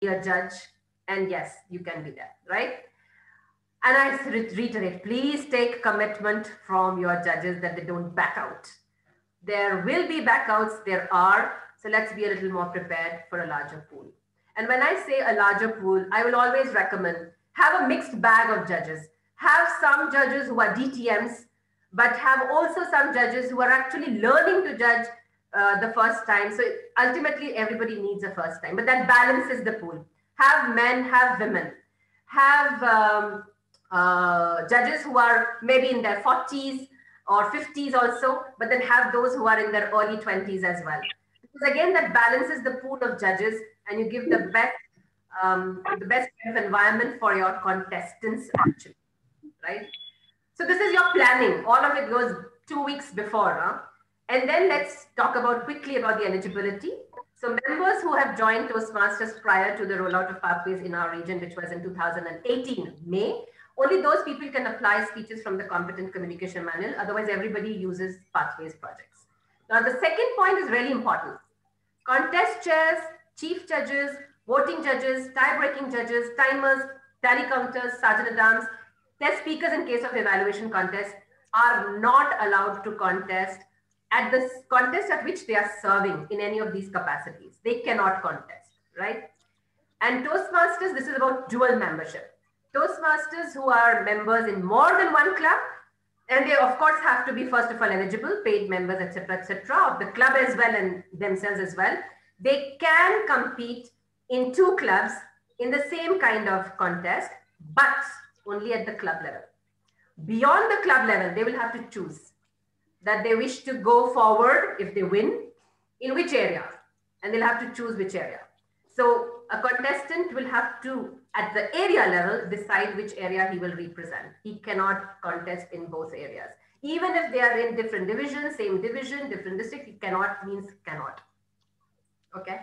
be a judge, and yes, you can be there, right? And I reiterate, please take commitment from your judges that they don't back out. There will be backouts, there are. So let's be a little more prepared for a larger pool. And when I say a larger pool, I will always recommend have a mixed bag of judges. Have some judges who are DTMs, but have also some judges who are actually learning to judge the first time. So ultimately, everybody needs a first time, but that balances the pool. Have men, have women, have judges who are maybe in their 40s or 50s also, but then have those who are in their early 20s as well. Because again, that balances the pool of judges and you give the best kind of environment for your contestants actually, right? So this is your planning. All of it goes 2 weeks before. Huh? And then let's talk about quickly about the eligibility. So members who have joined Toastmasters prior to the rollout of pathways in our region, which was in 2018 May, only those people can apply speeches from the competent communication manual. Otherwise, everybody uses pathways projects. Now, the second point is really important. Contest chairs, chief judges, voting judges, tie-breaking judges, timers, tally counters, sergeant-at-arms, test speakers in case of evaluation contest are not allowed to contest at the contest at which they are serving in any of these capacities. They cannot contest, right? And Toastmasters, this is about dual membership. Toastmasters who are members in more than one club, and they of course have to be first of all eligible, paid members, etc., of the club as well and themselves as well. They can compete in two clubs in the same kind of contest, but only at the club level. Beyond the club level, they will have to choose that they wish to go forward if they win, in which area, and they'll have to choose which area. So a contestant will have to, at the area level, decide which area he will represent. He cannot contest in both areas. Even if they are in different divisions, same division, different district, it cannot means cannot. Okay.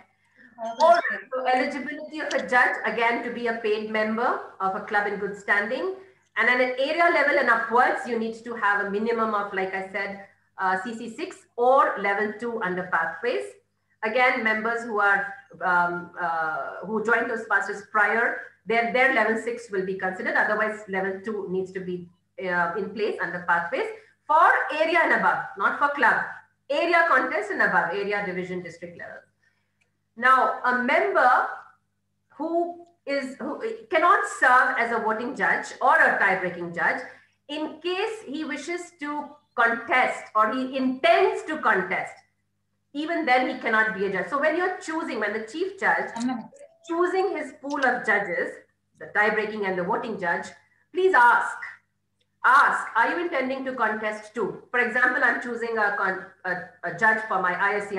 All right. So eligibility of a judge, again, to be a paid member of a club in good standing. And at an area level and upwards, you need to have a minimum of, like I said, CC6 or level 2 under pathways. Again, members who are who joined those classes prior, their level 6 will be considered. Otherwise, level 2 needs to be in place under pathways for area and above, not for club. Area contest and above, area, division, district level. Now, a member who cannot serve as a voting judge or a tie-breaking judge in case he wishes to contest or he intends to contest. Even then, he cannot be a judge. So when you're choosing, when the chief judge is choosing his pool of judges, the tie-breaking and the voting judge, please ask, are you intending to contest too? For example, I'm choosing a judge for my ISC.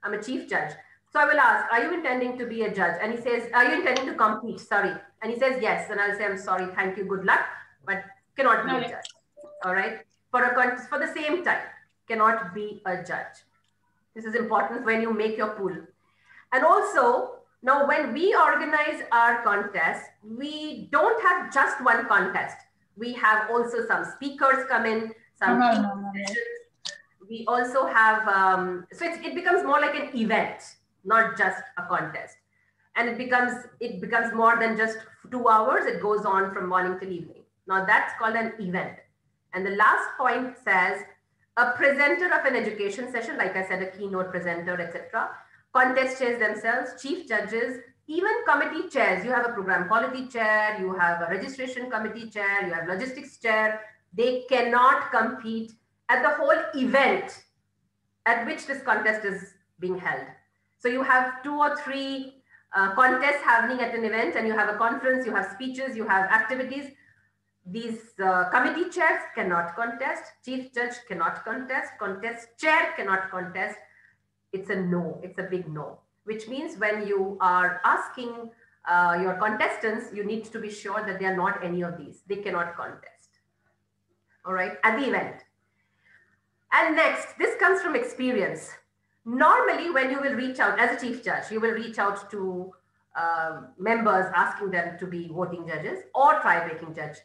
I'm a chief judge. So I will ask, are you intending to be a judge? And he says, are you intending to compete? Sorry. And he says, yes. And I'll say, I'm sorry, thank you, good luck, but cannot be a judge. All right. For the same time, cannot be a judge. This is important when you make your pool. And also, now when we organize our contest, we don't have just one contest. We have also some speakers come in, some sessions. We also have, so it becomes more like an event, not just a contest. And it becomes more than just 2 hours. It goes on from morning till evening. Now that's called an event. And the last point says a presenter of an education session, like I said, a keynote presenter, etc. Contest chairs themselves, chief judges, even committee chairs. You have a program quality chair, you have a registration committee chair, you have logistics chair. They cannot compete at the whole event at which this contest is being held. So you have 2 or 3 contests happening at an event, and you have a conference, you have speeches, you have activities. These committee chairs cannot contest, chief judge cannot contest, contest chair cannot contest. It's a no, it's a big no, which means when you are asking your contestants, you need to be sure that they are not any of these. They cannot contest, all right, at the event. And next, this comes from experience. Normally, when you will reach out as a chief judge, you will reach out to members asking them to be voting judges or tie-breaking judge.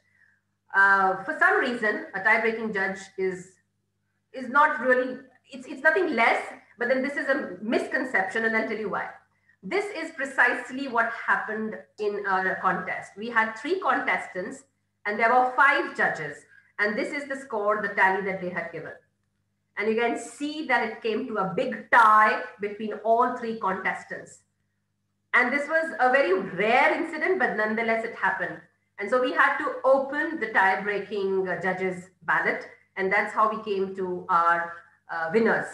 For some reason, a tie-breaking judge is not really, it's nothing less, but then this is a misconception, and I'll tell you why. This is precisely what happened in a contest. We had 3 contestants and there were 5 judges. And this is the score, the tally that they had given. And you can see that it came to a big tie between all 3 contestants. And this was a very rare incident, but nonetheless it happened. And so we had to open the tie-breaking judges ballot, and that's how we came to our winners.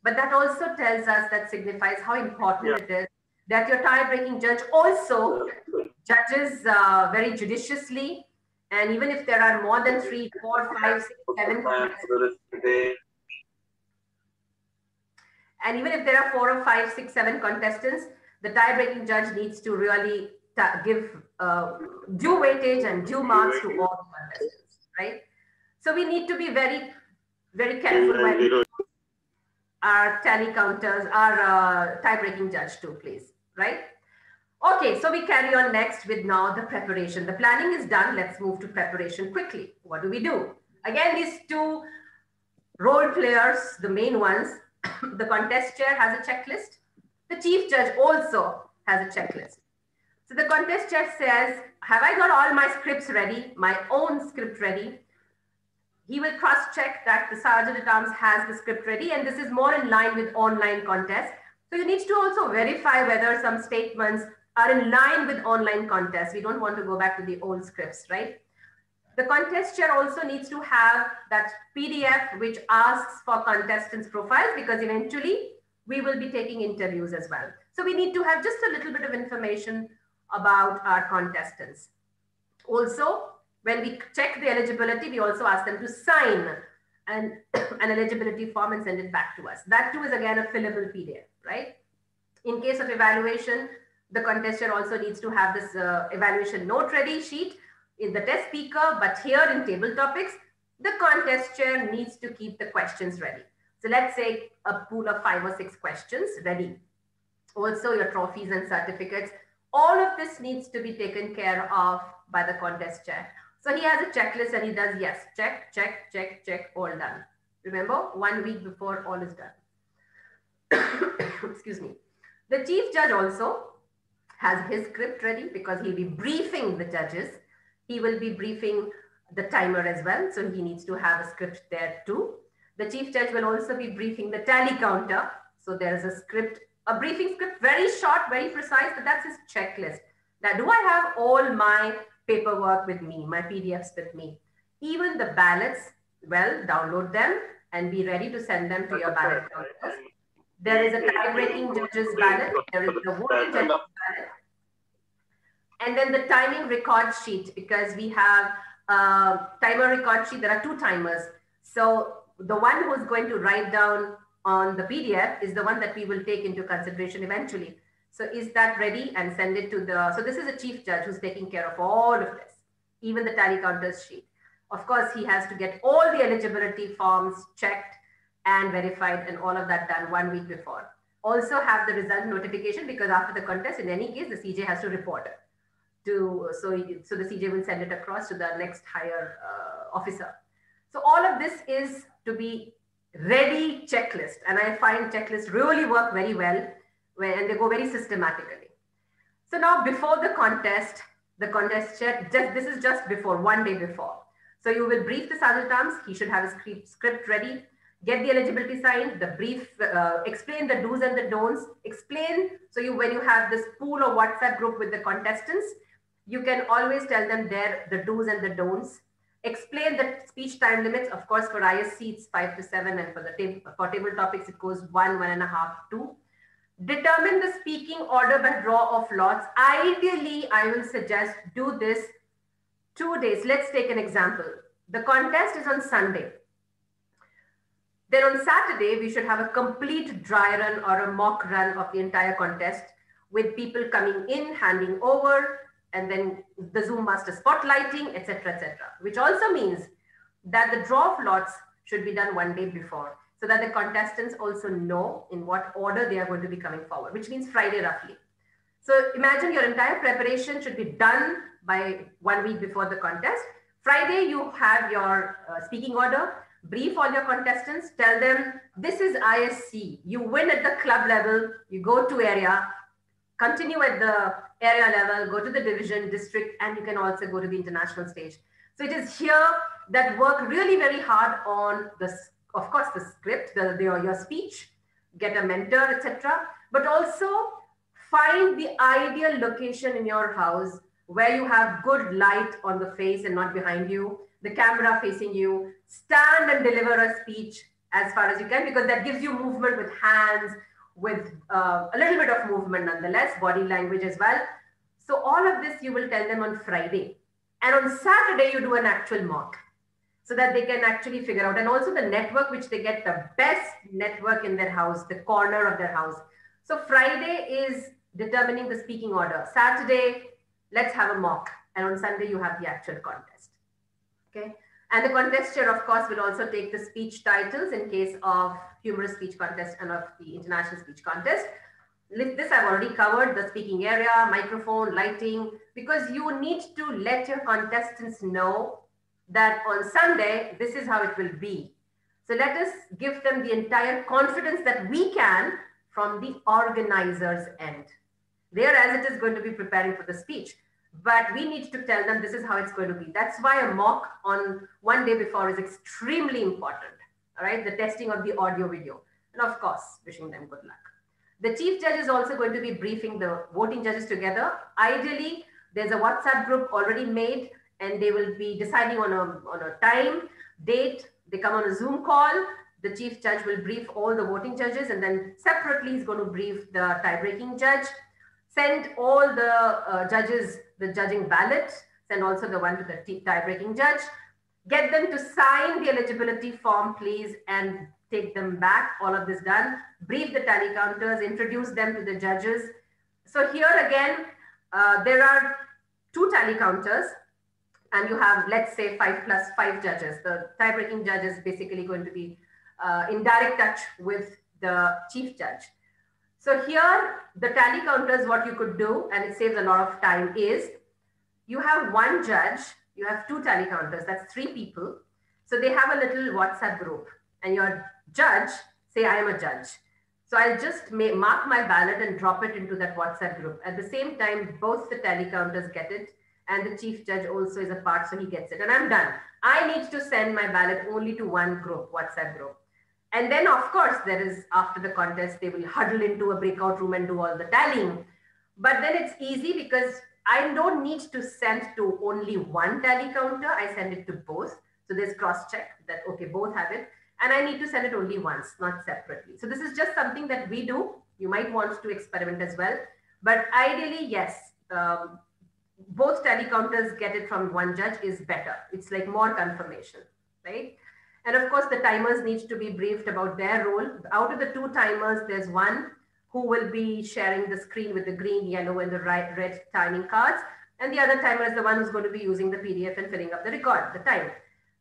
But that also tells us, that signifies how important it is that your tie-breaking judge also judges very judiciously. And even if there are more than 3, 4, 5, 6, 7 contestants, and even if there are 4 or 5, 6, 7 contestants, the tie-breaking judge needs to really give due weightage and due marks to all the contestants, right? So we need to be very, very careful when our tally counters, our tie-breaking judge too, please, right? Okay, so we carry on next with now the preparation. The planning is done. Let's move to preparation quickly. What do we do? Again, these 2 role players, the main ones, the contest chair has a checklist. The chief judge also has a checklist. So the contest chair says, have I got all my scripts ready, my own script ready? He will cross-check that the Sergeant at Arms has the script ready, and this is more in line with online contests. So you need to also verify whether some statements are in line with online contests. We don't want to go back to the old scripts, right? The contest chair also needs to have that PDF which asks for contestants' profiles, because eventually we will be taking interviews as well. So we need to have just a little bit of information about our contestants. Also, when we check the eligibility, we also ask them to sign an eligibility form and send it back to us. That too is again a fillable PDF, right? In case of evaluation, the contest chair also needs to have this evaluation note ready sheet in the test speaker, but here in table topics, the contest chair needs to keep the questions ready. So let's say a pool of 5 or 6 questions ready. Also your trophies and certificates. All of this needs to be taken care of by the contest chair. So he has a checklist and he does, yes, check, check, check, check, all done. Remember, 1 week before all is done. Excuse me. The chief judge also has his script ready because he'll be briefing the judges. He will be briefing the timer as well. So he needs to have a script there too. The chief judge will also be briefing the tally counter. So there's a script, a briefing script, very short, very precise, but that's his checklist. Now, do I have all my paperwork with me, my PDFs with me? Even the ballots, well, download them and be ready to send them to your ballot counters. There is a tie-breaking judge's ballot. There is the voting judge's ballot. And then the timing record sheet, because we have a timer record sheet. There are 2 timers. So the one who's going to write down on the PDF is the one that we will take into consideration eventually. So is that ready? And send it to the, so this is a chief judge who's taking care of all of this, even the tally counters sheet. Of course, he has to get all the eligibility forms checked and verified and all of that done 1 week before. Also have the result notification, because after the contest, in any case, the CJ has to report it to, so the CJ will send it across to the next higher officer. So all of this is to be ready checklist. And I find checklists really work very well and they go very systematically. So now before the contest chair, this is just before, 1 day before. So you will brief the Sergeant at Arms. He should have a script ready, get the eligibility signed, the brief, explain the do's and the don'ts, explain. So when you have this pool or WhatsApp group with the contestants, you can always tell them there the do's and the don'ts. Explain the speech time limits. Of course, for ISC, it's 5 to 7. And for table topics, it goes 1, 1.5, 2. Determine the speaking order by draw of lots. Ideally, I will suggest do this 2 days. Let's take an example. The contest is on Sunday. Then on Saturday, we should have a complete dry run or a mock run of the entire contest with people coming in, handing over, and then the Zoom master spotlighting, etc., etc. Which also means that the draw of lots should be done 1 day before, so that the contestants also know in what order they are going to be coming forward, which means Friday roughly. So imagine your entire preparation should be done by 1 week before the contest. Friday, you have your speaking order, brief all your contestants, tell them, this is ISC. You win at the club level, you go to area, continue at the area level, go to the division, district, and you can also go to the international stage. So it is here that work really very hard on this, of course, the script, your speech, get a mentor, etc. But also find the ideal location in your house where you have good light on the face and not behind you, the camera facing you, stand and deliver a speech as far as you can, because that gives you movement with hands, with a little bit of movement nonetheless, body language as well. So all of this you will tell them on Friday. And on Saturday, you do an actual mock so that they can actually figure out. And also the network, which they get the best network in their house, the corner of their house. So Friday is determining the speaking order. Saturday, let's have a mock. And on Sunday, you have the actual contest. Okay. And the contester, of course, will also take the speech titles in case of humorous speech contest and of the international speech contest. This I've already covered, the speaking area, microphone, lighting, because you need to let your contestants know that on Sunday, this is how it will be. So let us give them the entire confidence that we can from the organizer's end. There as it is going to be preparing for the speech. But we need to tell them this is how it's going to be. That's why a mock on one day before is extremely important. All right, the testing of the audio video. And of course, wishing them good luck. The chief judge is also going to be briefing the voting judges together. Ideally, there's a WhatsApp group already made and they will be deciding on a time, date. They come on a Zoom call. The chief judge will brief all the voting judges and then separately he's going to brief the tie-breaking judge. Send all the judges the judging ballot, send also the one to the tie-breaking judge. Get them to sign the eligibility form, please, and take them back, all of this done. Brief the tally counters, introduce them to the judges. So here again, there are 2 tally counters and you have, let's say, 5 plus 5 judges. The tie-breaking judge is basically going to be in direct touch with the chief judge. So here, the tally counters, what you could do, and it saves a lot of time, is you have 1 judge, you have 2 tally counters, that's 3 people. So they have a little WhatsApp group and your judge, say I am a judge. So I'll just mark my ballot and drop it into that WhatsApp group. At the same time, both the tally counters get it and the chief judge also is a part, so he gets it. And I'm done. I need to send my ballot only to 1 group, WhatsApp group. And then, of course, there is, after the contest, they will huddle into a breakout room and do all the tallying. But then it's easy because I don't need to send to only 1 tally counter. I send it to both. So there's cross-check that, okay, both have it. And I need to send it only once, not separately. So this is just something that we do. You might want to experiment as well. But ideally, yes, both tally counters get it from 1 judge is better. It's like more confirmation, right? And of course, the timers need to be briefed about their role. Out of the 2 timers, there's 1 who will be sharing the screen with the green, yellow, and the red timing cards. And the other timer is the one who's going to be using the PDF and filling up the record, the time.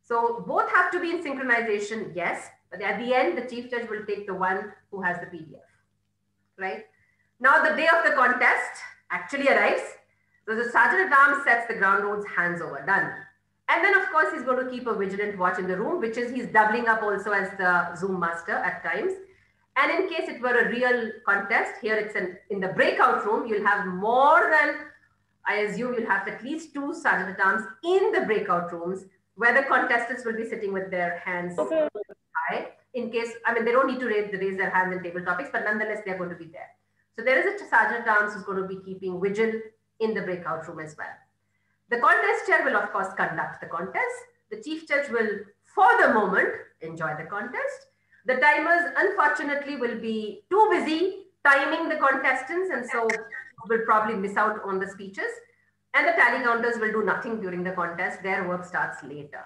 So both have to be in synchronization, yes. But at the end, the chief judge will take the one who has the PDF, right? Now, the day of the contest actually arrives. So the sergeant at arms sets the ground rules, hands over, done. And then, of course, he's going to keep a vigilant watch in the room, which is he's doubling up also as the Zoom master at times. And in case it were a real contest, here it's in the breakout room, you'll have more than, I assume you'll have at least 2 sergeant at arms in the breakout rooms where the contestants will be sitting with their hands high. In case, I mean, they don't need to raise their hands in table topics, but nonetheless, they're going to be there. So there is a sergeant at arms who's going to be keeping vigil in the breakout room as well. The contest chair will, of course, conduct the contest. The chief judge will, for the moment, enjoy the contest. The timers, unfortunately, will be too busy timing the contestants, and so will probably miss out on the speeches. And the tally counters will do nothing during the contest. Their work starts later.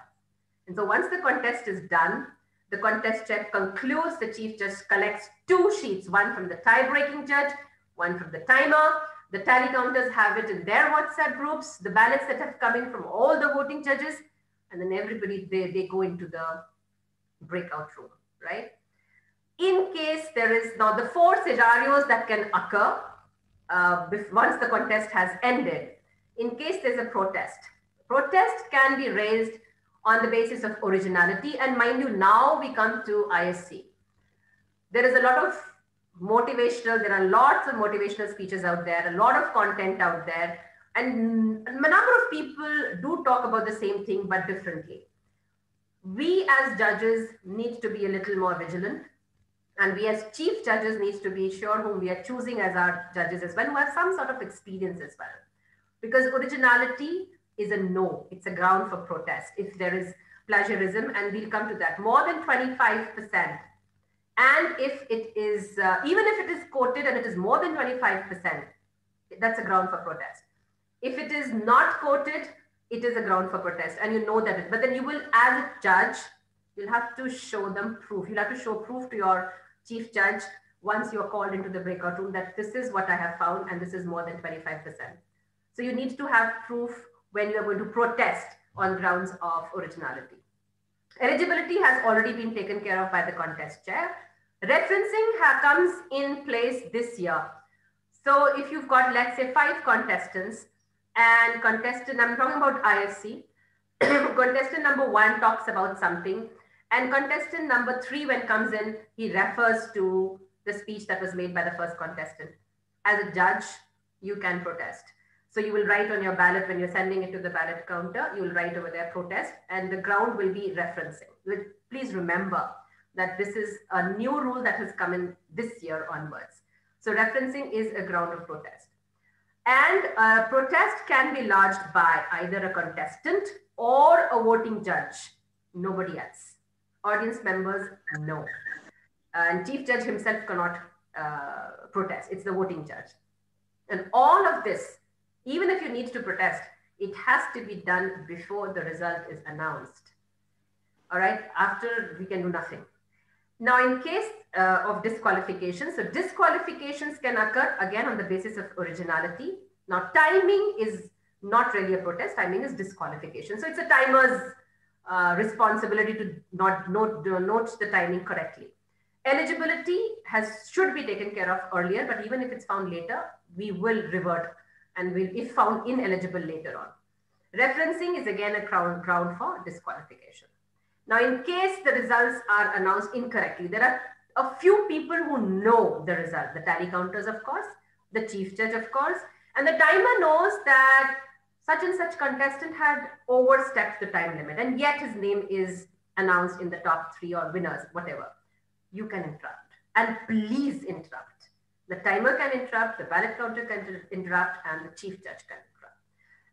And so once the contest is done, the contest check concludes. The chief judge collects 2 sheets, one from the tie-breaking judge, one from the timer. The tally counters have it in their WhatsApp groups, the ballots that have come in from all the voting judges, and then everybody, they go into the breakout room, right? In case there is now the 4 scenarios that can occur once the contest has ended. In case there's a protest can be raised on the basis of originality. And mind you, now we come to ISC. There is a lot of motivational. There are lots of motivational speeches out there, a lot of content out there, and a number of people do talk about the same thing but differently. We as judges need to be a little more vigilant, and we as chief judges needs to be sure whom we are choosing as our judges as well, who have some sort of experience as well. Because originality is a no, it's a ground for protest if there is plagiarism, and we'll come to that. More than 25%. And if it is, even if it is quoted and it is more than 25%, that's a ground for protest. If it is not quoted, it is a ground for protest, and you know that. But then you will, as a judge, you'll have to show them proof. You'll have to show proof to your chief judge once you're called into the breakout room that this is what I have found and this is more than 25%. So you need to have proof when you're going to protest on grounds of originality. Eligibility has already been taken care of by the contest chair. Referencing comes in place this year. So if you've got, let's say, 5 contestants, and contestant, I'm talking about IFC, contestant number 1 talks about something, and contestant number 3, when comes in, he refers to the speech that was made by the first contestant. As a judge, you can protest. So you will write on your ballot, when you're sending it to the ballot counter, you will write over there protest, and the ground will be referencing. Please remember that this is a new rule that has come in this year onwards. So referencing is a ground of protest. And protest can be lodged by either a contestant or a voting judge, nobody else. Audience members, no. And chief judge himself cannot protest, it's the voting judge. And all of this, even if you need to protest, it has to be done before the result is announced. All right, after we can do nothing. Now, in case of disqualification, so disqualifications can occur again on the basis of originality. Now, timing is not really a protest, timing is disqualification. So it's a timer's responsibility to not note the timing correctly. Eligibility should be taken care of earlier, but even if it's found later, we will revert and will, if found ineligible later on. Referencing is again a ground for disqualification. Now, in case the results are announced incorrectly, there are a few people who know the result, the tally counters, of course, the chief judge, of course, and the timer knows that such and such contestant had overstepped the time limit, and yet his name is announced in the top 3 or winners, whatever. You can interrupt, and please interrupt. The timer can interrupt, the ballot counter can interrupt, and the chief judge can interrupt.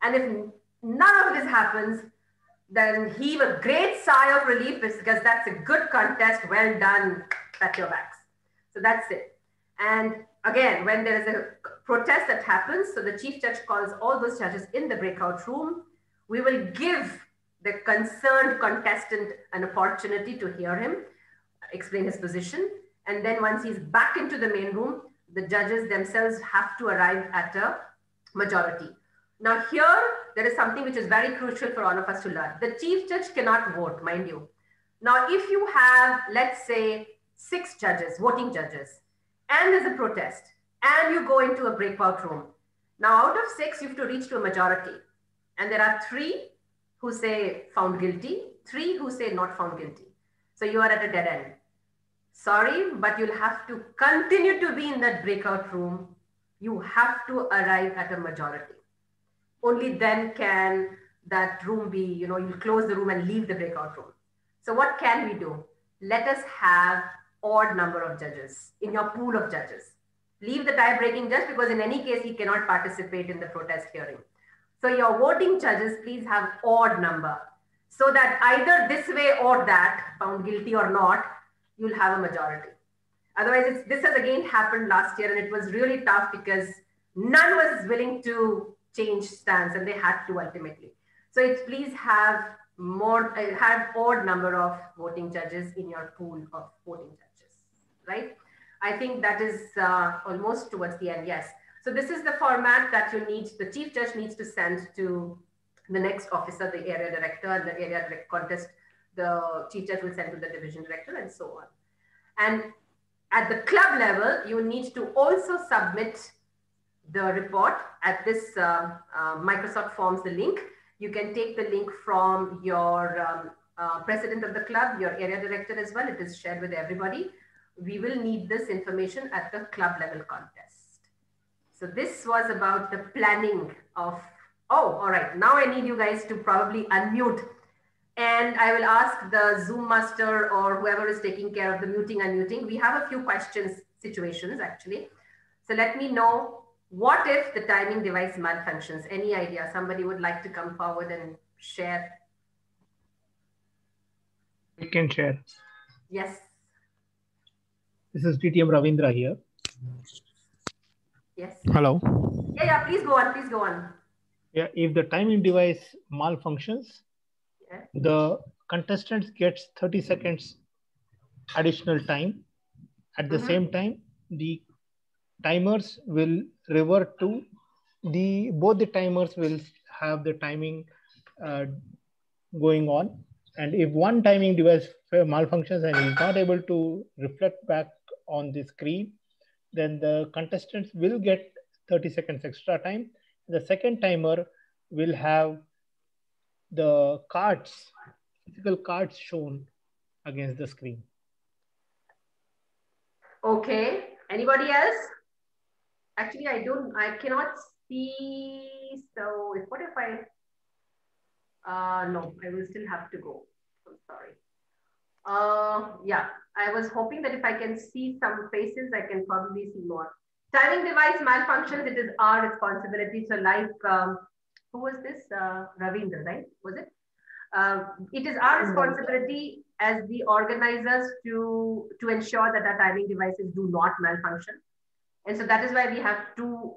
And if none of this happens, then heave a great sigh of relief, because that's a good contest. Well done, pat your backs. So that's it. And again, when there is a protest that happens, so the chief judge calls all those judges in the breakout room. We will give the concerned contestant an opportunity to hear him explain his position. And then once he's back into the main room, the judges themselves have to arrive at a majority. Now here, there is something which is very crucial for all of us to learn. The chief judge cannot vote, mind you. Now, if you have, let's say, 6 judges, voting judges, and there's a protest, and you go into a breakout room. Now, out of 6, you have to reach to a majority. And there are 3 who say found guilty, 3 who say not found guilty. So you are at a dead end. Sorry, but you'll have to continue to be in that breakout room. You have to arrive at a majority. Only then can that room be, you'll close the room and leave the breakout room. So what can we do? Let us have odd number of judges in your pool of judges. Leave the tie-breaking judge, because in any case, he cannot participate in the protest hearing. So your voting judges, please have odd number, so that either this way or that, found guilty or not, you'll have a majority. Otherwise, this has again happened last year, and it was really tough because none was willing to change stance, and they had to ultimately. So please have odd number of voting judges in your pool of voting judges, right? I think that is almost towards the end, yes. So this is the format that the chief judge needs to send to the next officer, the area director, and the area contest, the chief judge will send to the division director, and so on. And at the club level, you need to also submit the report at this Microsoft Forms, the link. You can take the link from your president of the club, your area director as well. It is shared with everybody. we will need this information at the club level contest. So this was about the planning of, oh, all right. Now I need you guys to probably unmute, and I will ask the Zoom master or whoever is taking care of the muting, unmuting. We have a few questions, situations actually. So let me know, what if the timing device malfunctions? Any idea? Somebody would like to come forward and share? We can share. Yes. This is DTM Ravindra here. Yes. Hello. Yeah, please go on. Please go on. Yeah, if the timing device malfunctions, Yeah. the contestant gets 30 seconds additional time. At the same time, the timers will revert to both the timers will have the timing going on. And if one timing device malfunctions and is not able to reflect back on the screen, then the contestants will get 30 seconds extra time. The second timer will have the cards, physical cards shown against the screen. Okay. Anybody else? Actually, I cannot see. So what if no, I will still have to go. I'm sorry. Yeah, I was hoping that if I can see some faces, I can probably see more. Timing device malfunctions, it is our responsibility. So like, who was this? Ravindra, right? Was it? It is our responsibility as the organizers to ensure that our timing devices do not malfunction. And so that is why we have two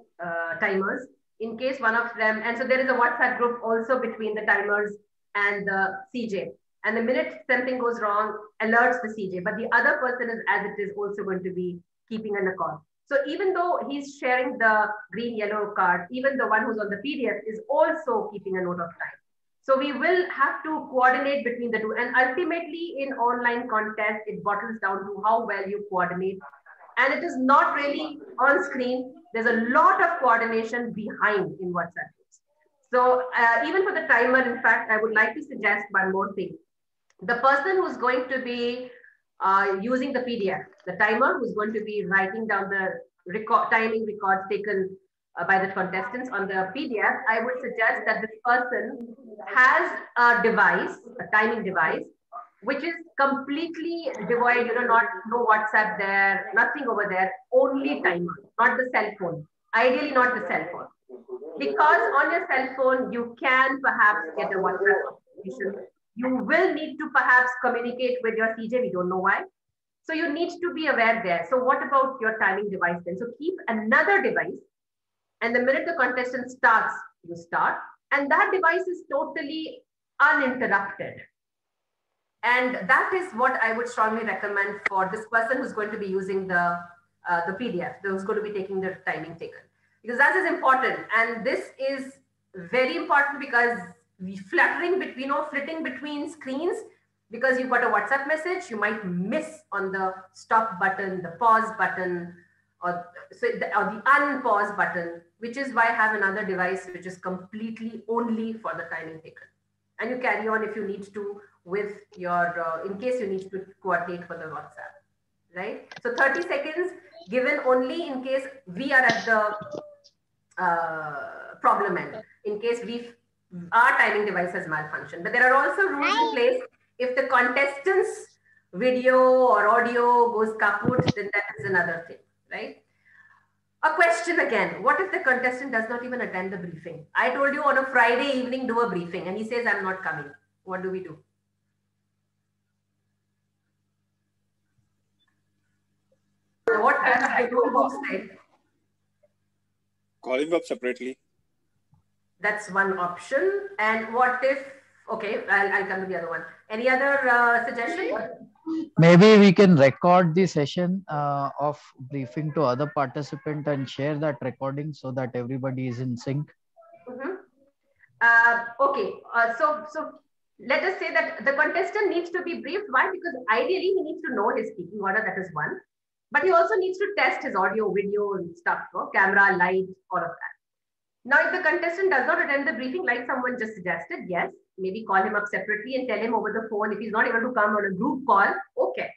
timers in case one of them, and so there is a WhatsApp group also between the timers and the CJ. And the minute something goes wrong, alerts the CJ, but the other person is, as it is, also going to be keeping an account. So even though he's sharing the green, yellow card, even the one who's on the PDF is also keeping a note of time. So we will have to coordinate between the two. And ultimately in online contests, it bottles down to how well you coordinate. And it is not really on screen. There's a lot of coordination behind in WhatsApp groups. So even for the timer, in fact, I would like to suggest one more thing. The person who's going to be using the PDF, the timer who's going to be writing down the timing records taken by the contestants on the PDF, I would suggest that this person has a device, a timing device, which is completely devoid, no WhatsApp there, nothing over there, only timer, not the cell phone. Ideally, not the cell phone. Because on your cell phone, you can perhaps get a WhatsApp notification. You will need to perhaps communicate with your CJ. We don't know why. So you need to be aware there. So what about your timing device then? So keep another device. And the minute the contestant starts, you start. And that device is totally uninterrupted. And that is what I would strongly recommend for this person who's going to be using the PDF, who's going to be taking the timing taken. Because that is important. And this is very important because flitting between screens, because you've got a WhatsApp message, you might miss on the stop button, the pause button, or the unpause button, which is why I have another device which is completely only for the timing taken. And you carry on if you need to with your, in case you need to coordinate for the WhatsApp, right? So 30 seconds given only in case we are at the problem end, in case our timing device has malfunctioned. But there are also rules in place. If the contestant's video or audio goes kaput, then that is another thing, right? A question again, what if the contestant does not even attend the briefing? I told you on a Friday evening, do a briefing, and he says, I'm not coming. What do we do? So what I told both sides. Call him up separately. That's one option. And what if, okay, I'll come to the other one. Any other suggestion? Maybe we can record the session of briefing to other participants and share that recording so that everybody is in sync. Okay, so let us say that the contestant needs to be briefed. Why? Because ideally he needs to know his speaking order, that is one. But he also needs to test his audio, video and stuff, camera, light, all of that. Now, if the contestant does not attend the briefing, like someone just suggested, yes, maybe call him up separately and tell him over the phone. If he's not able to come on a group call, okay.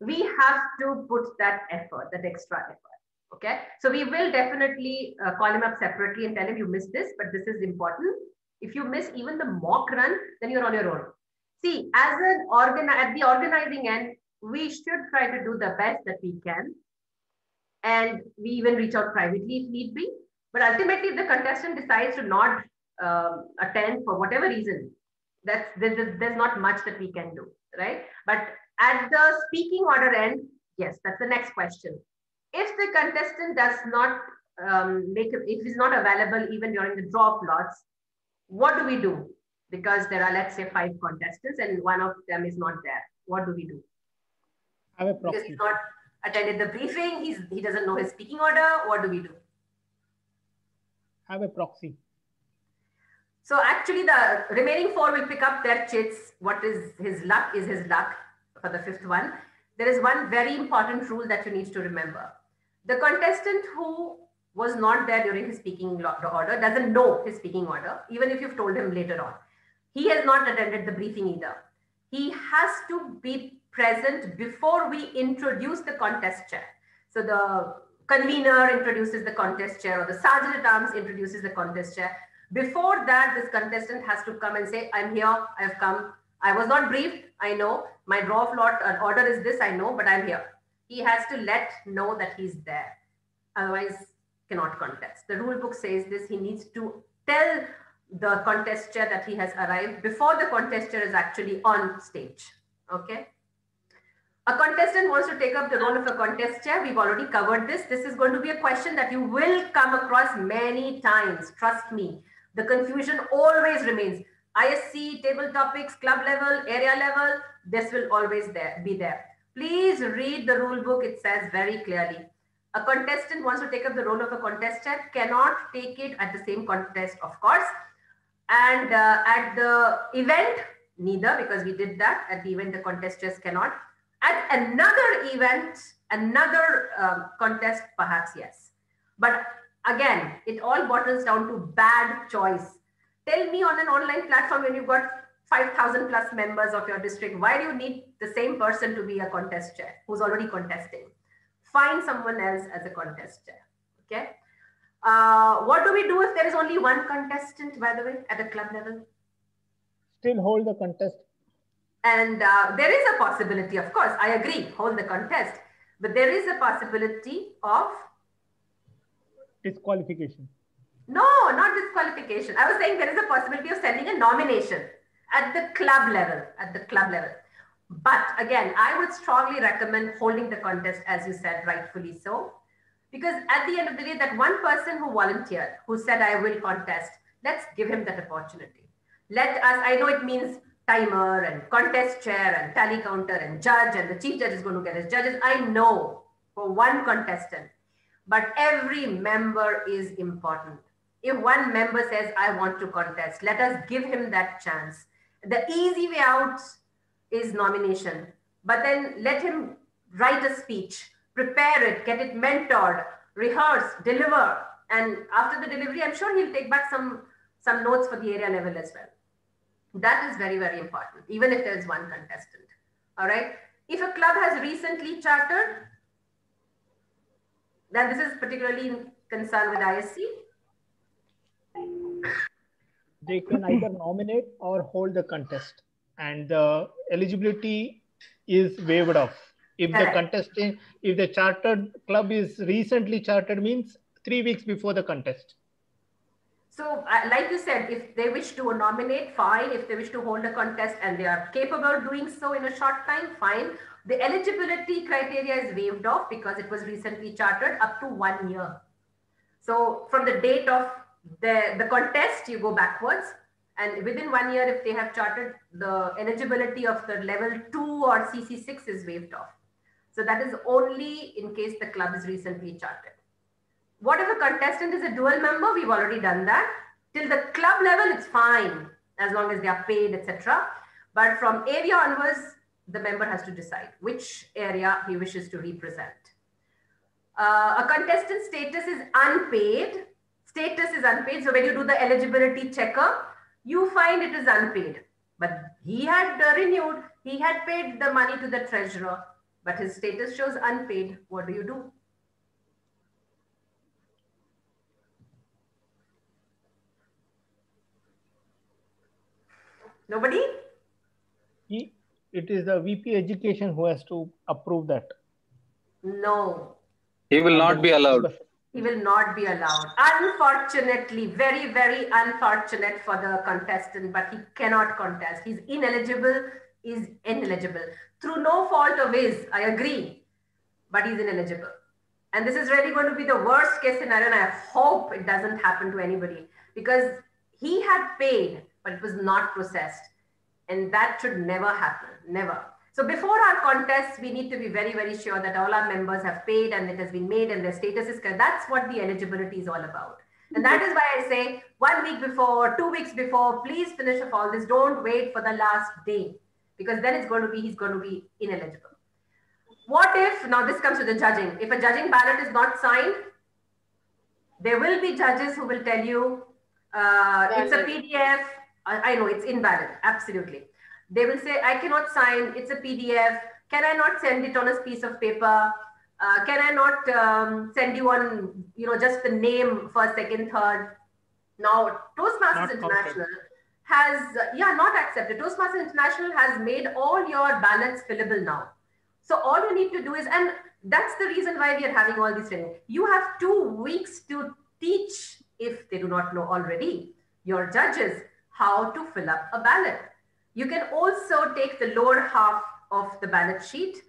we have to put that effort, that extra effort. Okay. So we will definitely call him up separately and tell him you missed this, but this is important. If you miss even the mock run, then you're on your own. See, as an at the organizing end, we should try to do the best that we can. And we even reach out privately if need be. But ultimately, if the contestant decides to not attend for whatever reason, there's not much that we can do, right? But at the speaking order end, yes, that's the next question. If the contestant does not if he's not available even during the draw of lots, what do we do? Because there are, let's say, 5 contestants and one of them is not there. What do we do? Have a Because proxy. he's not attended the briefing, he doesn't know his speaking order. What do we do? Have a proxy. So actually the remaining 4 will pick up their chits. What is his luck is his luck for the 5th one. There is one very important rule that you need to remember. The contestant who was not there during his speaking order doesn't know his speaking order, even if you've told him later on. He has not attended the briefing either. He has to be present before we introduce the contest chair. So the convener introduces the contest chair or the sergeant at arms introduces the contest chair. Before that, this contestant has to come and say, I'm here, I've come. I was not briefed, I know. My draw of lot order is this, I know, but I'm here. He has to know that he's there. Otherwise, cannot contest. The rule book says this, he needs to tell the contest chair that he has arrived before the contest chair is actually on stage. Okay. A contestant wants to take up the role of a contest chair. We've already covered this. This is going to be a question that you will come across many times. Trust me. The confusion always remains. ISC, table topics, club level, area level, this will always be there. Please read the rule book. It says very clearly. A contestant wants to take up the role of a contest chair, cannot take it at the same contest, of course. And at the event, neither, because we did that. At the event, the contest chairs cannot. At another event, another contest, perhaps yes. But again, it all boils down to bad choice. Tell me on an online platform when you've got 5,000 plus members of your district, why do you need the same person to be a contest chair who's already contesting? Find someone else as a contest chair, okay? What do we do if there is only one contestant, by the way, at a club level? Still hold the contest. And there is a possibility, of course, I agree, hold the contest, but there is a possibility of disqualification. No, not disqualification. I was saying there is a possibility of sending a nomination at the club level, But again, I would strongly recommend holding the contest, as you said, rightfully so. Because at the end of the day, that one person who volunteered, who said, I will contest, let's give him that opportunity. Let us, I know it means timer and contest chair and tally counter and judge, and the chief judge is going to get his judges. I know for one contestant, but every member is important. If one member says, I want to contest, let us give him that chance. The easy way out is nomination, but then let him write a speech, prepare it, get it mentored, rehearse, deliver. And after the delivery, I'm sure he'll take back some notes for the area level as well. That is very, very important, even if there's one contestant. All right. If a club has recently chartered, then this is particularly concerned with ISC. They can either nominate or hold the contest, and the eligibility is waived off. If the contestant, if the chartered club is recently chartered, means 3 weeks before the contest. So like you said, if they wish to nominate, fine. If they wish to hold a contest and they are capable of doing so in a short time, fine. The eligibility criteria is waived off because it was recently chartered up to 1 year. So from the date of the contest, you go backwards. And within 1 year, if they have chartered, the eligibility of the level 2 or CC6 is waived off. So that is only in case the club is recently chartered. What if a contestant is a dual member? We've already done that. Till the club level, it's fine, as long as they are paid, etc. But from area onwards, the member has to decide which area he wishes to represent. A contestant status is unpaid. Status is unpaid. So when you do the eligibility checker, you find it is unpaid. But he had renewed, he had paid the money to the treasurer. but his status shows unpaid. What do you do? Nobody? It is the VP education who has to approve that. No. He will not be allowed. He will not be allowed. Unfortunately, very, very unfortunate for the contestant, but he cannot contest. He's ineligible, is ineligible. Through no fault of his, I agree, but he's ineligible. And this is really going to be the worst case scenario, and I hope it doesn't happen to anybody, because he had paid, but it was not processed. And that should never happen, never. So before our contests, we need to be very, very sure that all our members have paid and it has been made and their status is correct. That's what the eligibility is all about. And that is why I say 1 week before, 2 weeks before, please finish off all this. Don't wait for the last day, because then he's going to be ineligible. What if, now this comes to the judging. If a judging ballot is not signed, there will be judges who will tell you, it's a PDF. I know it's invalid. Absolutely. They will say, I cannot sign, it's a PDF. Can I not send it on a piece of paper? Can I not send you on, just the name, first, second, third? Now, Toastmasters International has, not accepted. Toastmasters International has made all your ballots fillable now. So all you need to do is, and that's the reason why we are having all these training. You have 2 weeks to teach, if they do not know already, your judges how to fill up a ballot. You can also take the lower half of the ballot sheet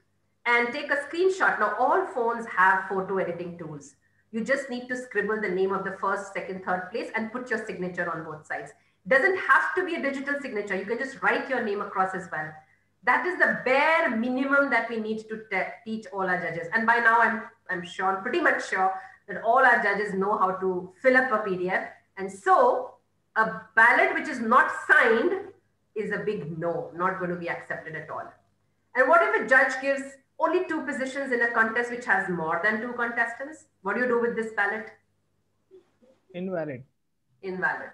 and take a screenshot. Now, all phones have photo editing tools. You just need to scribble the name of the first, second, third place and put your signature on both sides. Doesn't have to be a digital signature. You can just write your name across as well. That is the bare minimum that we need to teach all our judges. And by now, I'm sure, pretty much sure that all our judges know how to fill up a PDF. And so a ballot which is not signed is a big no, not going to be accepted at all. And what if a judge gives only 2 positions in a contest which has more than 2 contestants? What do you do with this ballot? Invalid. Invalid.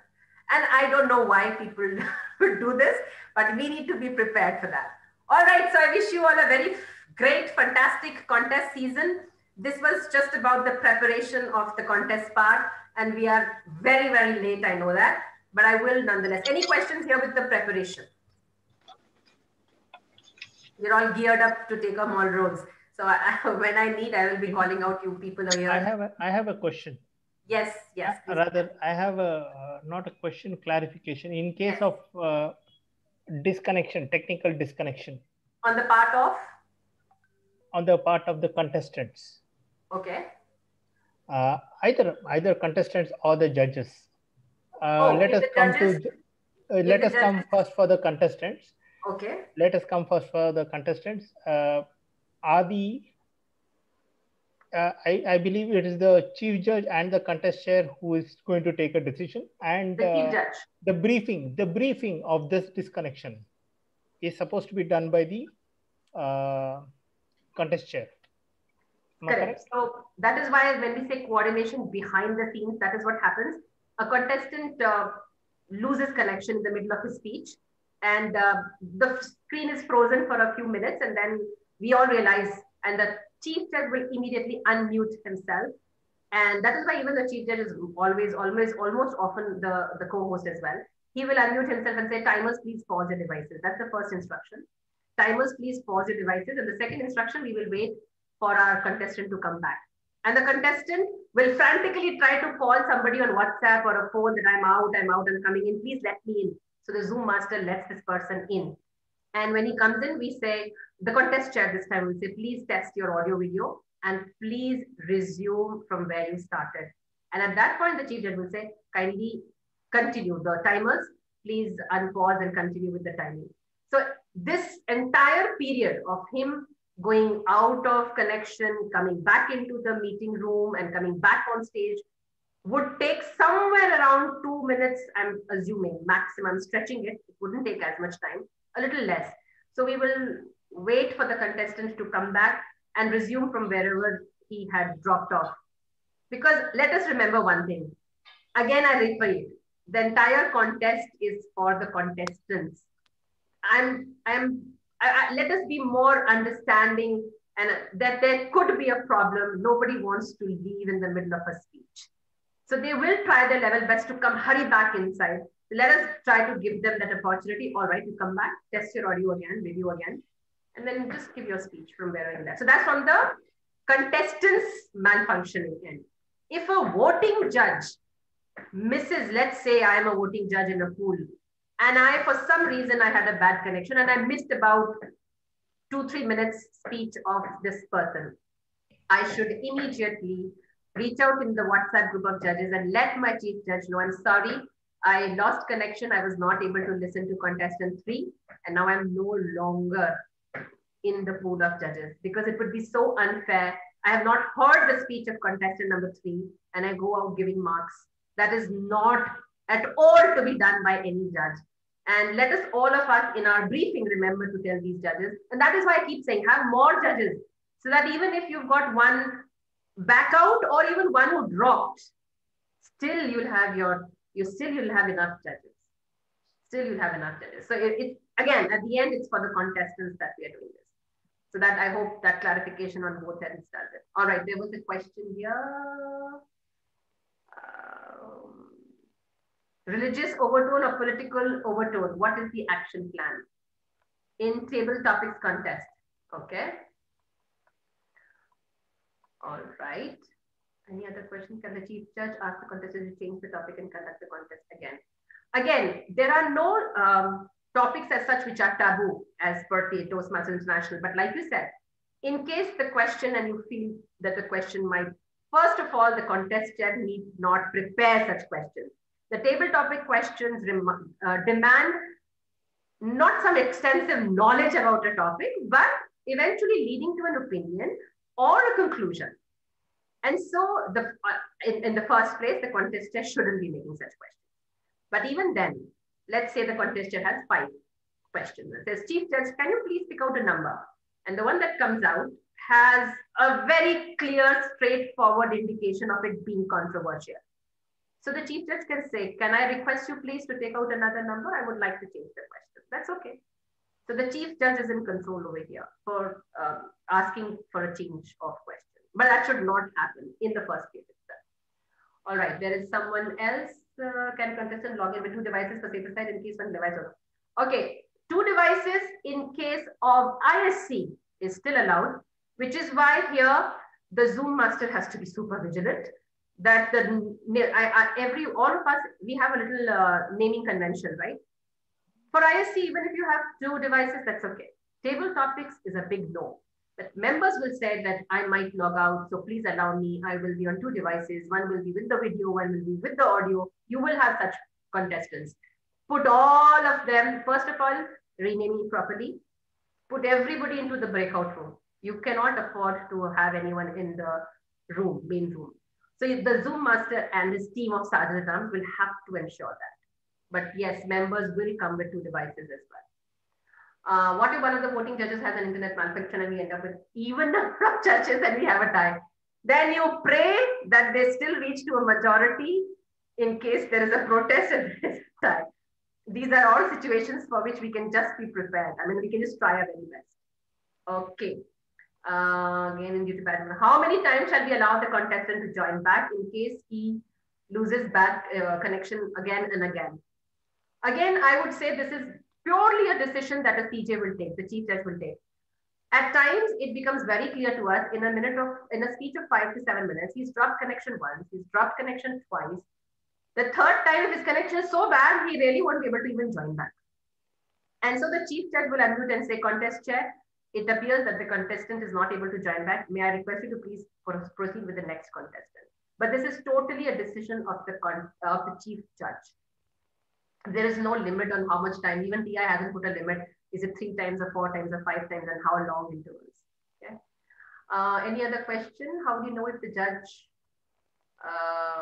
And I don't know why people do this, but we need to be prepared for that. All right, so I wish you all a very great, fantastic contest season. This was just about the preparation of the contest part, and we are very, very late, I know that. But I will nonetheless. Any questions here with the preparation? You're all geared up to take on all roles. So when I need, I will be calling out you people here. I have a question. Yes, yes. Rather, I have a not a question, clarification. In case of disconnection, technical disconnection. On the part of? On the part of the contestants. Okay. Either contestants or the judges. Let us come first for the contestants. Okay. Let us come first for the contestants. I believe it is the chief judge and the contest chair who is going to take a decision. And the chief judge. The briefing of this disconnection is supposed to be done by the contest chair. Correct. So that is why when we say coordination behind the scenes, that is what happens. A contestant loses connection in the middle of his speech, and the screen is frozen for a few minutes, and then we all realize, and the chief judge will immediately unmute himself. And that is why even the chief judge is almost often the co-host as well. He will unmute himself and say, timers, please pause your devices. That's the first instruction. Timers, please pause your devices. And the second instruction, we will wait for our contestant to come back. And the contestant will frantically try to call somebody on WhatsApp or a phone that I'm out, I'm coming in, please let me in. So the Zoom master lets this person in. And when he comes in, we say, the contest chair this time will say, please test your audio video and please resume from where you started. And at that point, the chief judge will say, kindly continue. The timers, please unpause and continue with the timing. So this entire period of him going out of connection, coming back into the meeting room and coming back on stage would take somewhere around 2 minutes, I'm assuming, maximum, stretching it. It wouldn't take as much time, a little less. So we will wait for the contestant to come back and resume from wherever he had dropped off. Because let us remember one thing. Again, I repeat, the entire contest is for the contestants. Let us be more understanding and that there could be a problem. Nobody wants to leave in the middle of a speech. So they will try their level best to come, hurry back inside. Let us try to give them that opportunity. All right, you come back, test your audio again, video again, and then just give your speech from wherever you left. So that's from the contestants' malfunctioning end. If a voting judge misses, let's say I am a voting judge in a pool, and I, for some reason, I had a bad connection and I missed about 2-3 minutes speech of this person, I should immediately reach out in the WhatsApp group of judges and let my chief judge know, I'm sorry, I lost connection. I was not able to listen to contestant 3, and now I'm no longer in the pool of judges, because it would be so unfair. I have not heard the speech of contestant number 3 and I go out giving marks. That is not at all to be done by any judge. And let us, all of us in our briefing, remember to tell these judges. And that is why I keep saying, have more judges, so that even if you've got one back out or even one who dropped, still you'll have you'll have enough judges. Still you'll have enough judges. So it again, at the end, it's for the contestants that we are doing this. So that I hope that clarification on both ends does it. All right, there was a question here. Religious overtone or political overtone, what is the action plan in table topics contest? Okay. All right. Any other question? Can the chief judge ask the contestant to change the topic and conduct the contest again? Again, there are no topics as such which are taboo as per the Toastmasters International. But like you said, in case the question and you feel that the question might, first of all, the contest judge need not prepare such questions. The table topic questions demand not some extensive knowledge about a topic, but eventually leading to an opinion or a conclusion. And so in the first place, the contester shouldn't be making such questions. But even then, let's say the contester has 5 questions. It says, Chief Judge, can you please pick out a number? And the one that comes out has a very clear, straightforward indication of it being controversial. So the chief judge can say, can I request you please to take out another number? I would like to change the question. That's okay. So the chief judge is in control over here for asking for a change of question. But that should not happen in the first case itself. All right, there is someone else. Can contestant log in with 2 devices for safer side in case one device? Okay, 2 devices in case of ISC is still allowed, which is why here the Zoom master has to be super vigilant. That all of us, we have a little naming convention, right? For ISC, even if you have 2 devices, that's okay. Table topics is a big no. But members will say that I might log out, so please allow me. I will be on 2 devices. One will be with the video, one will be with the audio. You will have such contestants. Put all of them, first of all, rename it properly. Put everybody into the breakout room. You cannot afford to have anyone in the room, main room. So the Zoom master and his team of sergeant arms will have to ensure that. But yes, members will come with 2 devices as well. What if one of the voting judges has an internet malfunction and we end up with even number of judges and we have a tie? Then you pray that they still reach to a majority in case there is a protest and there is a tie. These are all situations for which we can just be prepared. I mean, we can just try our very best. Okay. Again, due to bad, how many times shall we allow the contestant to join back in case he loses back connection again and again? Again, I would say this is purely a decision that a CJ will take, the chief judge will take. At times, it becomes very clear to us in a speech of 5 to 7 minutes, he's dropped connection once, he's dropped connection twice. The third time, if his connection is so bad, he really won't be able to even join back. And so the chief judge will unmute and say, contest chair, it appears that the contestant is not able to join back. May I request you to please proceed with the next contestant? But this is totally a decision of the chief judge. There is no limit on how much time. Even TI hasn't put a limit. Is it 3 times or 4 times or 5 times, and how long intervals? Okay. Any other question? How do you know if the judge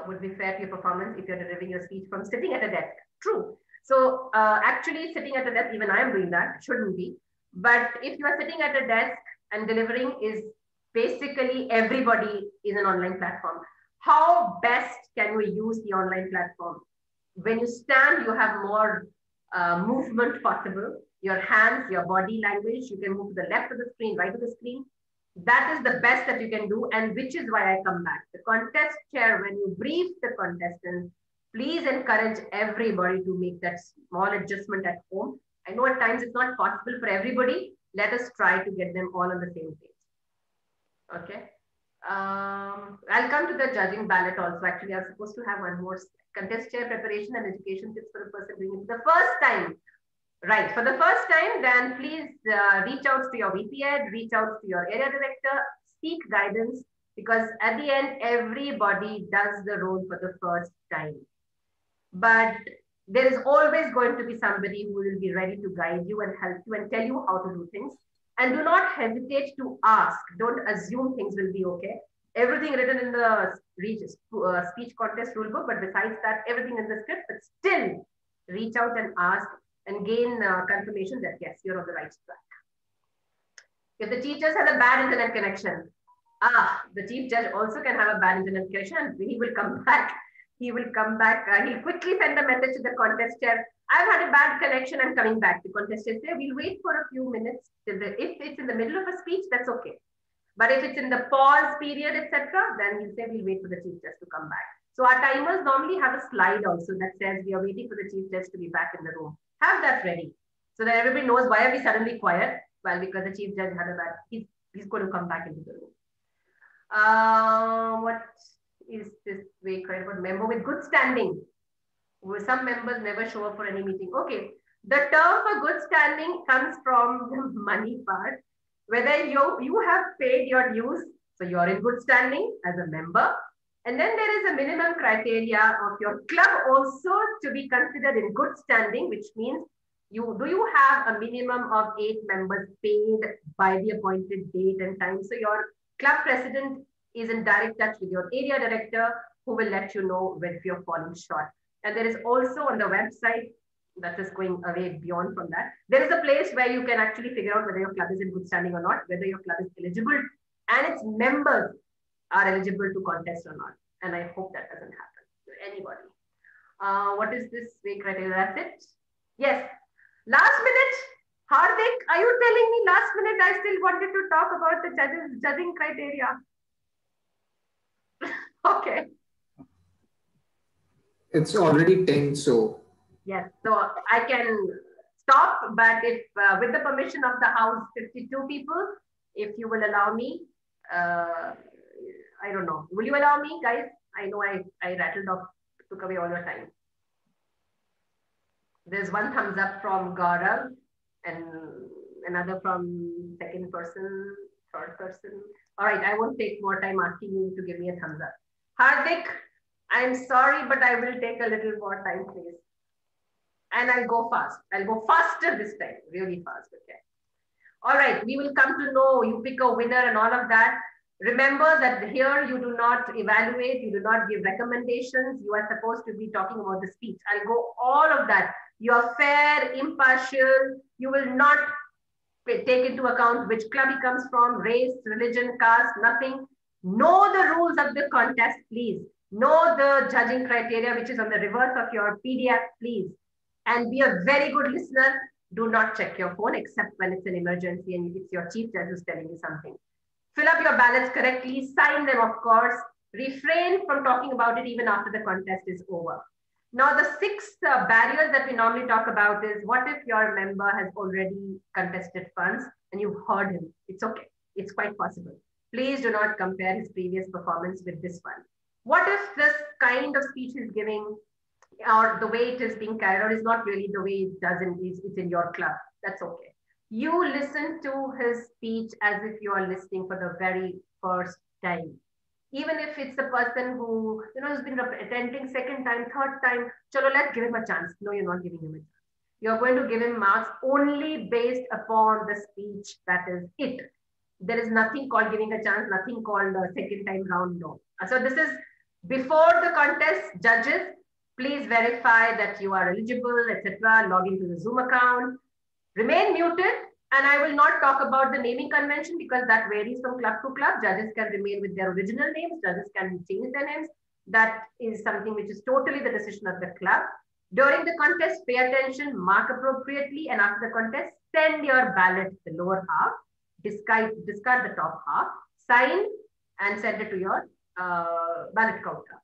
would be fair to your performance if you're delivering your speech from sitting at a desk? True. So actually sitting at a desk, even I am doing that, shouldn't be. But if you are sitting at a desk and delivering is basically everybody is an online platform. How best can we use the online platform? When you stand, you have more movement possible. Your hands, your body language, you can move to the left of the screen, right of the screen. That is the best that you can do, and which is why I come back. The contest chair, when you brief the contestants, please encourage everybody to make that small adjustment at home. I know at times it's not possible for everybody. Let us try to get them all on the same page. Okay. I'll come to the judging ballot also. Actually, I was supposed to have one more contest chair preparation and education tips for the person doing it the first time. Right. For the first time, then please reach out to your VP Ed, reach out to your area director, seek guidance, because at the end, everybody does the role for the first time. But there is always going to be somebody who will be ready to guide you and help you and tell you how to do things. And do not hesitate to ask. Don't assume things will be okay. Everything written in the speech contest rulebook, but besides that, everything in the script, but still reach out and ask and gain confirmation that yes, you're on the right track. If the chief judge has a bad internet connection, the chief judge also can have a bad internet connection and he will come back. He'll quickly send a message to the contest chair. I've had a bad connection, I'm coming back. The contest chair say, we'll wait for a few minutes. If it's in the middle of a speech, that's okay. But if it's in the pause period, etc., then he'll say, we'll wait for the chief judge to come back. So our timers normally have a slide also that says we are waiting for the chief judge to be back in the room. Have that ready so that everybody knows why are we suddenly quiet. Well, because the chief judge had a bad, he's going to come back into the room. What is this way about member with good standing? Some members never show up for any meeting. Okay, the term for good standing comes from the money part. Whether you have paid your dues, so you're in good standing as a member. And then there is a minimum criteria of your club also to be considered in good standing, which means do you have a minimum of 8 members paid by the appointed date and time. So your club president is in direct touch with your area director who will let you know if you're falling short. And there is also on the website, that is going away beyond from that, there is a place where you can actually figure out whether your club is in good standing or not, whether your club is eligible and its members are eligible to contest or not. And I hope that doesn't happen to anybody. What is this way criteria? That's it. Yes. Last minute, Hardik, are you telling me last minute I still wanted to talk about the judging criteria? Okay. It's already 10, so. Yes, so I can stop, but if with the permission of the House 52 people, if you will allow me, I don't know. Will you allow me, guys? I know I rattled off, took away all your time. There's one thumbs up from Gaurav and another from second person, third person. All right, I won't take more time asking you to give me a thumbs up. Hardik, I'm sorry, but I will take a little more time, please. And I'll go fast. I'll go faster this time, really fast, okay? All right, we will come to know, you pick a winner and all of that. Remember that here you do not evaluate, you do not give recommendations. You are supposed to be talking about the speech. I'll go all of that. You are fair, impartial. You will not take into account which club he comes from, race, religion, caste, nothing. Know the rules of the contest, please. Know the judging criteria, which is on the reverse of your PDF, please. And be a very good listener. Do not check your phone except when it's an emergency and it's your chief judge who's telling you something. Fill up your ballots correctly, sign them, of course. Refrain from talking about it even after the contest is over. Now, the 6 barriers that we normally talk about is, what if your member has already contested funds and you've heard him? It's okay. It's quite possible. Please do not compare his previous performance with this one. What if this kind of speech he's giving or the way it is being carried out is not really the way it's in your club? That's okay. You listen to his speech as if you are listening for the very first time. Even if it's the person who, has been attending second time, third time, chalo, let's give him a chance. No, you're not giving him a chance. You're going to give him marks only based upon the speech. That is it. There is nothing called giving a chance, nothing called a second time round, no. So this is before the contest. Judges, please verify that you are eligible, etc. Log into the Zoom account. Remain muted, and I will not talk about the naming convention because that varies from club to club. Judges can remain with their original names. Judges can change their names. That is something which is totally the decision of the club. During the contest, pay attention, mark appropriately, and after the contest, send your ballot to the lower half. discard the top half, sign and send it to your ballot counter.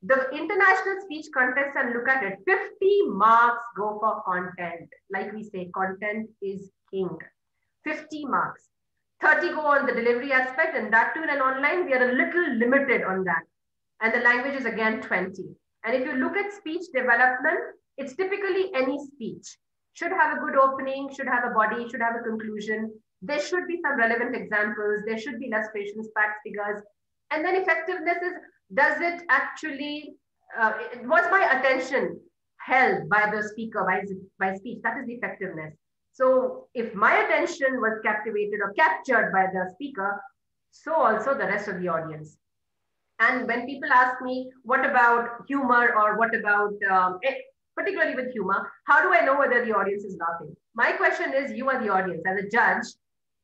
The international speech contest, and look at it, 50 marks go for content. Like we say, content is king. 50 marks. 30 go on the delivery aspect, and that too in an online, we are a little limited on that. And the language is again 20. And if you look at speech development, it's typically any speech. Should have a good opening, should have a body, should have a conclusion. There should be some relevant examples. There should be illustrations, facts, figures. And then effectiveness is, does it actually, was my attention held by the speaker, by speech? That is the effectiveness. So if my attention was captivated or captured by the speaker, so also the rest of the audience. And when people ask me, what about humor, or what about, particularly with humor, how do I know whether the audience is laughing? My question is, you are the audience. As a judge,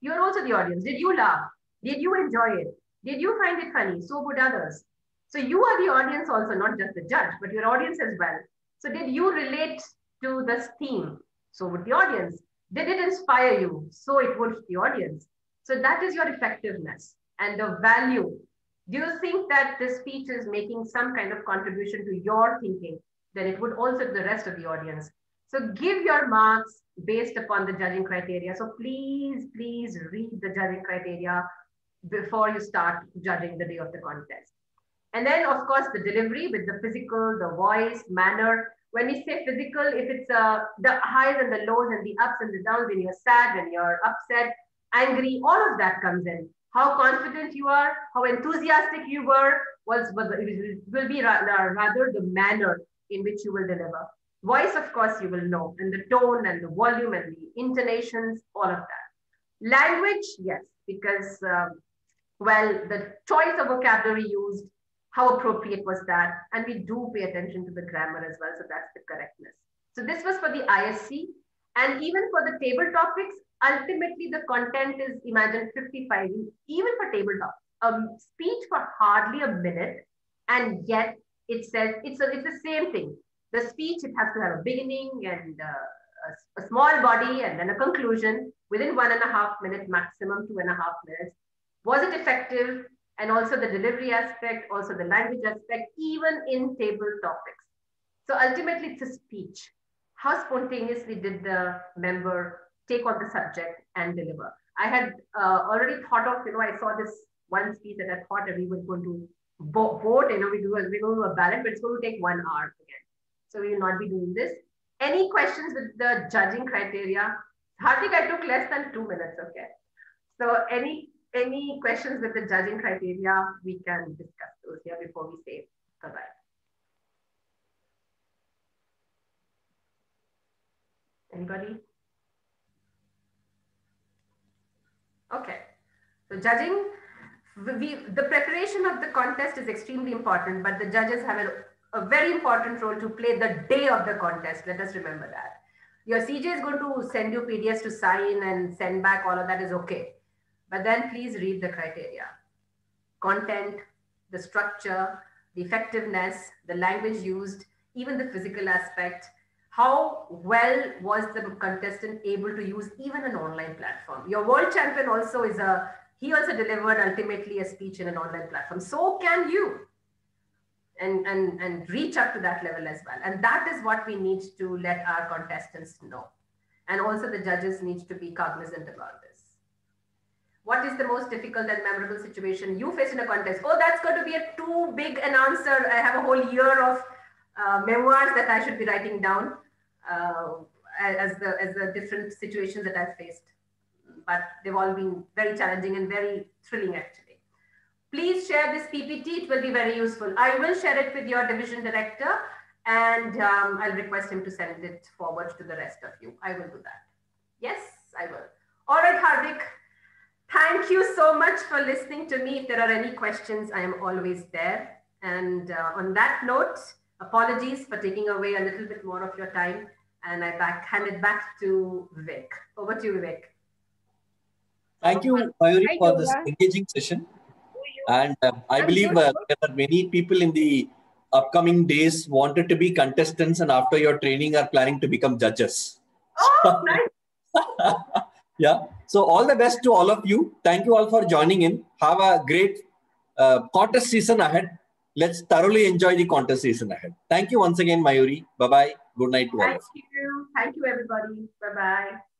you're also the audience. Did you laugh? Did you enjoy it? Did you find it funny? So would others. So you are the audience also, not just the judge, but your audience as well. So did you relate to this theme? So would the audience. Did it inspire you? So it would the audience. So that is your effectiveness and the value. Do you think that this speech is making some kind of contribution to your thinking? Then it would also to the rest of the audience. So give your marks based upon the judging criteria. So please, please read the judging criteria before you start judging the day of the contest. And then, of course, the delivery with the physical, the voice, manner. When we say physical, if it's the highs and the lows and the ups and the downs, when you're sad, when you're upset, angry, all of that comes in. How confident you are, how enthusiastic you were, will be rather the manner in which you will deliver. Voice, of course, you will know, and the tone and the volume and the intonations, all of that. Language, yes, because, well, the choice of vocabulary used, how appropriate was that? And we do pay attention to the grammar as well, so that's the correctness. So this was for the ISC, and even for the table topics, ultimately the content is, imagine 55, even for table topics, speech for hardly a minute, and yet it says, it's the same thing. The speech, it has to have a beginning and a small body and then a conclusion within 1.5 minutes, maximum 2.5 minutes. Was it effective? And also the delivery aspect, also the language aspect, even in table topics. So ultimately it's a speech. How spontaneously did the member take on the subject and deliver? I had already thought of, I saw this one speech that I thought that we were going to vote, we're going to do a ballot, but it's going to take 1 hour again. So we will not be doing this. Any questions with the judging criteria? Hardik, I took less than 2 minutes, okay? So any questions with the judging criteria, we can discuss those here before we say bye-bye. Anybody? Okay. So judging, the preparation of the contest is extremely important, but the judges have a very important role to play the day of the contest. Let us remember that. Your CJ is going to send you PDFs to sign and send back, all of that is okay. But then please read the criteria. Content, the structure, the effectiveness, the language used, even the physical aspect. How well was the contestant able to use even an online platform? Your world champion also he also delivered ultimately a speech in an online platform. So can you. And reach up to that level as well. And that is what we need to let our contestants know. And also the judges need to be cognizant about this. What is the most difficult and memorable situation you faced in a contest? Oh, that's going to be a too big an answer. I have a whole year of memoirs that I should be writing down as the different situations that I've faced. But they've all been very challenging and very thrilling, actually. Please share this PPT. It will be very useful. I will share it with your division director, and I'll request him to send it forward to the rest of you. I will do that. Yes, I will. All right, Hardik. Thank you so much for listening to me. If there are any questions, I am always there. And on that note, apologies for taking away a little bit more of your time. And I hand it back to Vivek. Over to you, Vivek. Thank you, Mayur, for this engaging session. And I believe there are many people in the upcoming days wanted to be contestants, and after your training are planning to become judges. Oh, nice. Yeah. So all the best to all of you. Thank you all for joining in. Have a great contest season ahead. Let's thoroughly enjoy the contest season ahead. Thank you once again, Mayuri. Bye-bye. Good night to all of you. Thank you. Thank you, everybody. Bye-bye.